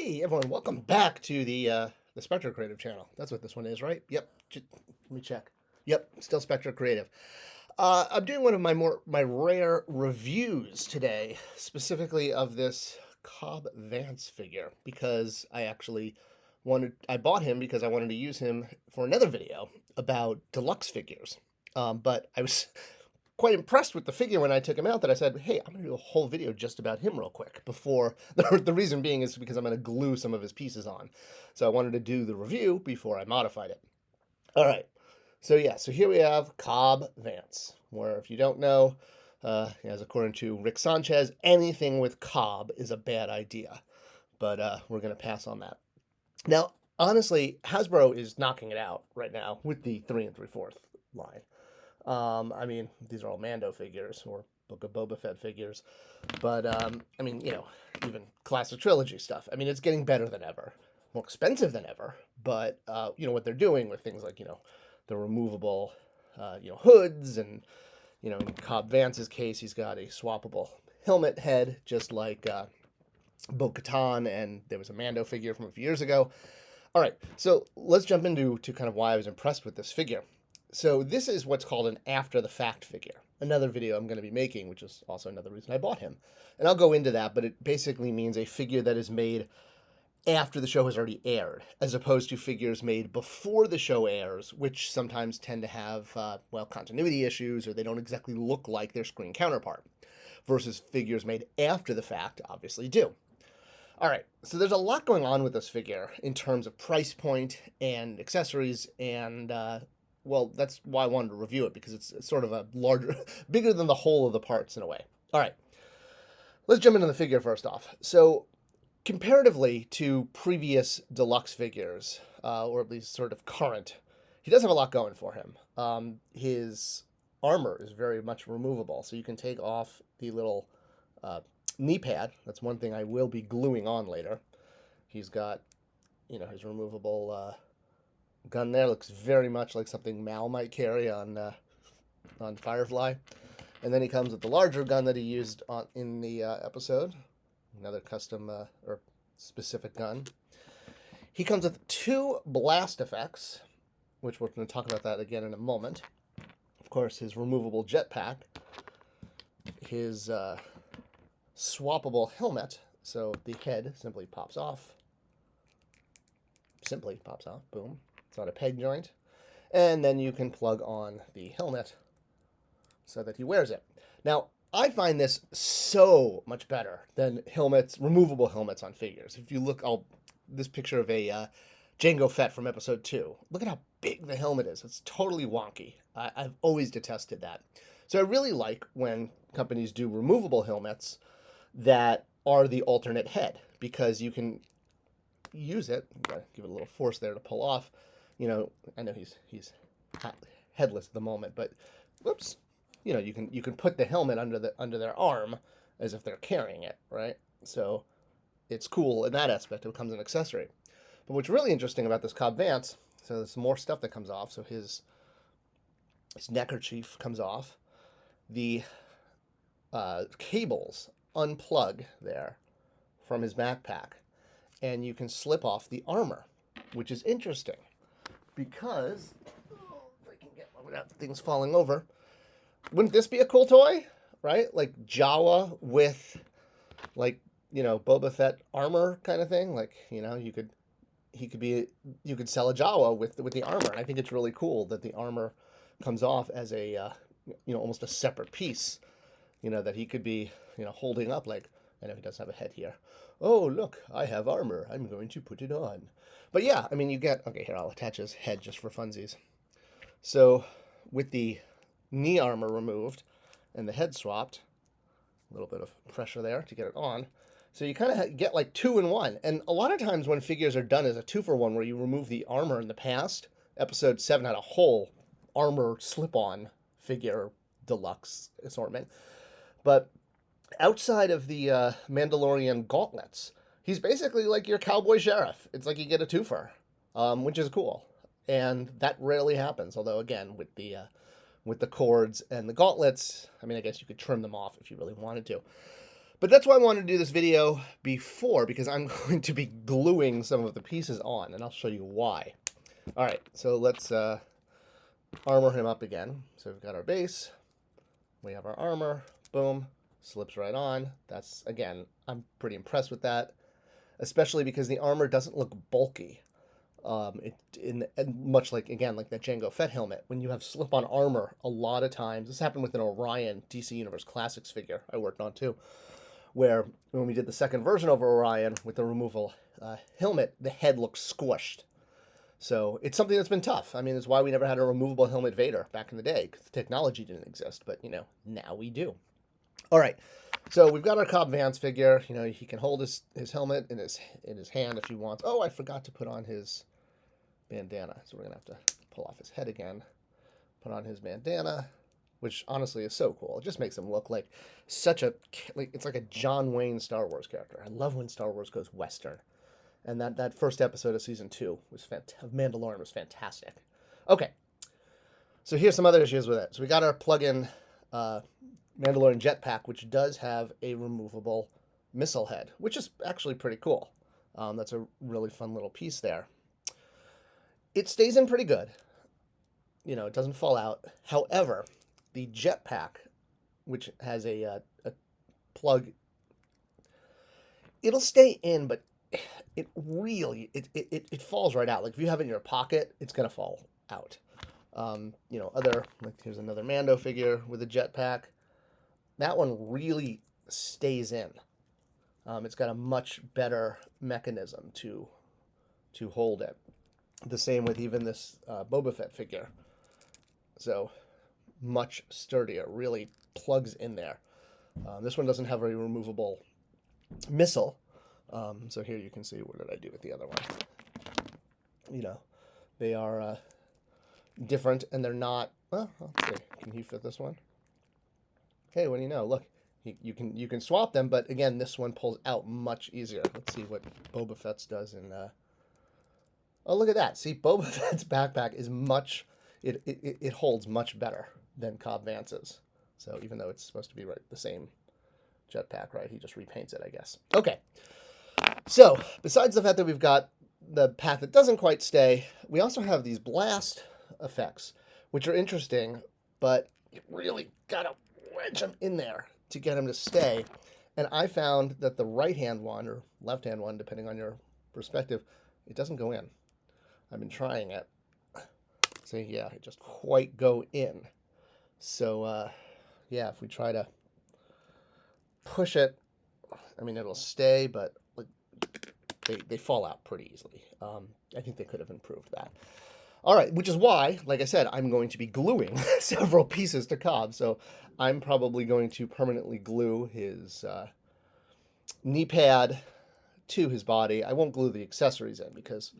Hey everyone, welcome back to the Spector Creative channel. That's what this one is, right? Yep. Let me check. Yep, still Spector Creative. I'm doing one of my rare reviews today, specifically of this Cobb Vanth figure, because I bought him because I wanted to use him for another video about deluxe figures. But I was quite impressed with the figure when I took him out that I said, hey, I'm going to do a whole video just about him real quick before, the reason being is because I'm going to glue some of his pieces on. So I wanted to do the review before I modified it. All right. So here we have Cobb Vanth, where if you don't know, as according to Rick Sanchez, anything with Cobb is a bad idea. But we're going to pass on that. Now, honestly, Hasbro is knocking it out right now with the 3 3/4 line. I mean, these are all Mando figures or Book of Boba Fett figures, but I mean, even classic trilogy stuff. I mean, it's getting better than ever, more expensive than ever, but what they're doing with things like the removable hoods, and in Cobb Vanth's case, he's got a swappable helmet head, just like Bo-Katan, and there was a Mando figure from a few years ago. All right, so let's jump into kind of why I was impressed with this figure. So this is what's called an after-the-fact figure. Another video I'm going to be making, which is also another reason I bought him. And I'll go into that, but it basically means a figure that is made after the show has already aired, as opposed to figures made before the show airs, which sometimes tend to have, continuity issues, or they don't exactly look like their screen counterpart, versus figures made after the fact obviously do. All right, so there's a lot going on with this figure in terms of price point and accessories, and that's why I wanted to review it, because it's sort of a larger, bigger than the whole of the parts in a way. All right, let's jump into the figure first off. So comparatively to previous deluxe figures, or at least sort of current, he does have a lot going for him. His armor is very much removable, so you can take off the little knee pad. That's one thing I will be gluing on later. He's got, his removable gun there. Looks very much like something Mal might carry on Firefly. And then he comes with the larger gun that he used in the episode. Another custom or specific gun. He comes with 2 blast effects, which we're going to talk about that again in a moment. Of course, his removable jetpack. His swappable helmet. So the head simply pops off. Boom. It's not a peg joint. And then you can plug on the helmet so that he wears it. Now, I find this so much better than removable helmets on figures. If you look, this picture of a Jango Fett from episode 2. Look at how big the helmet is. It's totally wonky. I've always detested that. So I really like when companies do removable helmets that are the alternate head, because you can use it. Gotta give it a little force there to pull off. I know he's headless at the moment, but whoops, you can put the helmet under their arm as if they're carrying it, right? So it's cool in that aspect. It becomes an accessory. But what's really interesting about this Cobb Vanth, so there's some more stuff that comes off. So his neckerchief comes off. The cables unplug there from his backpack, and you can slip off the armor, which is interesting because, if I can get one without things falling over, wouldn't this be a cool toy, right? Like Jawa with, Boba Fett armor kind of thing. Like, you could sell a Jawa with the armor. And I think it's really cool that the armor comes off as a, almost a separate piece, that he could be, holding up. Like, I know he does have a head here. Oh, look, I have armor. I'm going to put it on. But yeah, I mean, okay, here, I'll attach his head just for funsies. So with the knee armor removed and the head swapped, a little bit of pressure there to get it on. So you kind of get like 2 in 1. And a lot of times when figures are done as a 2-for-1, where you remove the armor in the past, episode 7 had a whole armor slip-on figure deluxe assortment. But outside of the Mandalorian gauntlets, he's basically like your cowboy sheriff. It's like you get a twofer, which is cool. And that rarely happens. Although, again, with the cords and the gauntlets, I mean, I guess you could trim them off if you really wanted to. But that's why I wanted to do this video before, because I'm going to be gluing some of the pieces on, and I'll show you why. All right, so let's armor him up again. So we've got our base, we have our armor, boom, slips right on. That's, again, I'm pretty impressed with that, especially because the armor doesn't look bulky. Much like, again, like that Jango Fett helmet, when you have slip-on armor, a lot of times, this happened with an Orion DC Universe Classics figure I worked on too, where when we did the second version of Orion with the removable helmet, the head looks squished. So it's something that's been tough. I mean, it's why we never had a removable helmet Vader back in the day, because the technology didn't exist, but, you know, now we do. All right, so we've got our Cobb Vanth figure. You know, he can hold his helmet in his hand if he wants. Oh, I forgot to put on his bandana, so we're going to have to pull off his head again, put on his bandana, which honestly is so cool. It just makes him look like it's like a John Wayne Star Wars character. I love when Star Wars goes Western. And that first episode of season 2 was of Mandalorian was fantastic. Okay, so here's some other issues with it. So we got our plug-in Mandalorian jetpack, which does have a removable missile head, which is actually pretty cool. That's a really fun little piece there. It stays in pretty good. You know, it doesn't fall out. However, the jetpack, which has a plug, it'll stay in, but it really it falls right out. Like if you have it in your pocket, it's gonna fall out. You know, here's another Mando figure with a jetpack. That one really stays in. It's got a much better mechanism to hold it. The same with even this Boba Fett figure. So much sturdier, really plugs in there. This one doesn't have a removable missile. So here you can see, what did I do with the other one? You know, they are different, and they're not, well, let's see. Can he fit this one? Hey, what do you know? Look, you can swap them, but again, this one pulls out much easier. Let's see what Boba Fett's does in, oh, look at that. See, Boba Fett's backpack is it holds much better than Cobb Vanth's. So even though it's supposed to be the same jetpack, right? He just repaints it, I guess. Okay. So, besides the fact that we've got the pack that doesn't quite stay, we also have these blast effects, which are interesting, but you really gotta wedge them in there to get them to stay. And I found that the right-hand one, or left-hand one, depending on your perspective, it doesn't go in. I've been trying it. See, yeah, it just quite go in. So, yeah, if we try to push it, I mean, it'll stay, but they fall out pretty easily. I think they could have improved that. All right, which is why, like I said, I'm going to be gluing several pieces to Cobb. So I'm probably going to permanently glue his knee pad to his body. I won't glue the accessories in because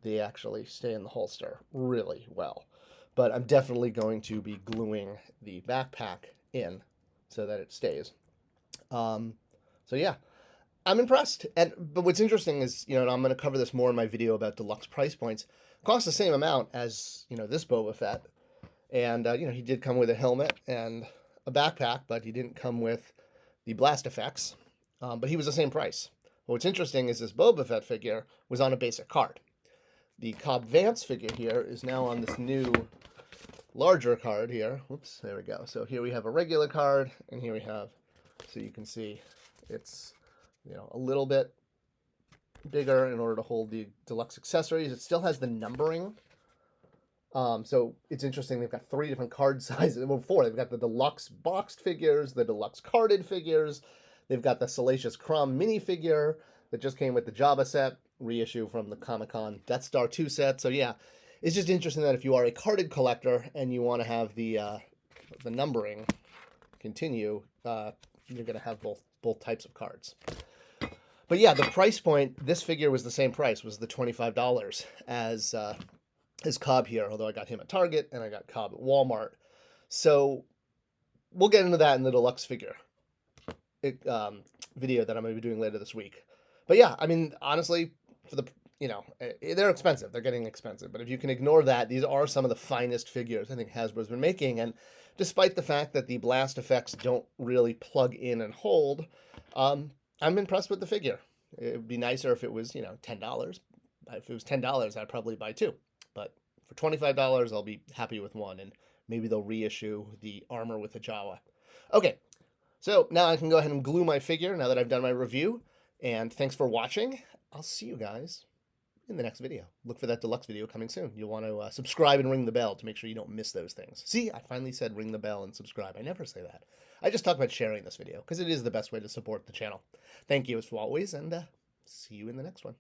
they actually stay in the holster really well. But I'm definitely going to be gluing the backpack in so that it stays. So yeah, I'm impressed. But what's interesting is, you know, and I'm going to cover this more in my video about deluxe price points. Costs the same amount as, you know, this Boba Fett. And, you know, he did come with a helmet and a backpack, but he didn't come with the blast effects. But he was the same price. But what's interesting is this Boba Fett figure was on a basic card. The Cobb Vanth figure here is now on this new larger card here. Whoops, there we go. So here we have a regular card, and here we have, so you can see it's, you know, a little bit bigger in order to hold the deluxe accessories. It still has the numbering. So it's interesting. They've got 3 different card sizes. Well, 4. They've got the deluxe boxed figures, the deluxe carded figures. They've got the Salacious Crumb minifigure that just came with the Jabba set, reissue from the Comic-Con Death Star 2 set. So yeah, it's just interesting that if you are a carded collector and you want to have the numbering continue, you're going to have both types of cards. But yeah, the price point, this figure was the same price, was the $25 as Cobb here, although I got him at Target and I got Cobb at Walmart. So we'll get into that in the deluxe figure video that I'm going to be doing later this week. But yeah, I mean, honestly, for the, you know, they're expensive. They're getting expensive. But if you can ignore that, these are some of the finest figures I think Hasbro's been making. And despite the fact that the blast effects don't really plug in and hold, I'm impressed with the figure. It would be nicer if it was, $10. If it was $10, I'd probably buy two. But for $25, I'll be happy with one, and maybe they'll reissue the armor with the Jawa. Okay, so now I can go ahead and glue my figure now that I've done my review. And thanks for watching. I'll see you guys in the next video. Look for that deluxe video coming soon. You'll want to subscribe and ring the bell to make sure you don't miss those things. See, I finally said ring the bell and subscribe. I never say that. I just talk about sharing this video because it is the best way to support the channel. Thank you as always, and see you in the next one.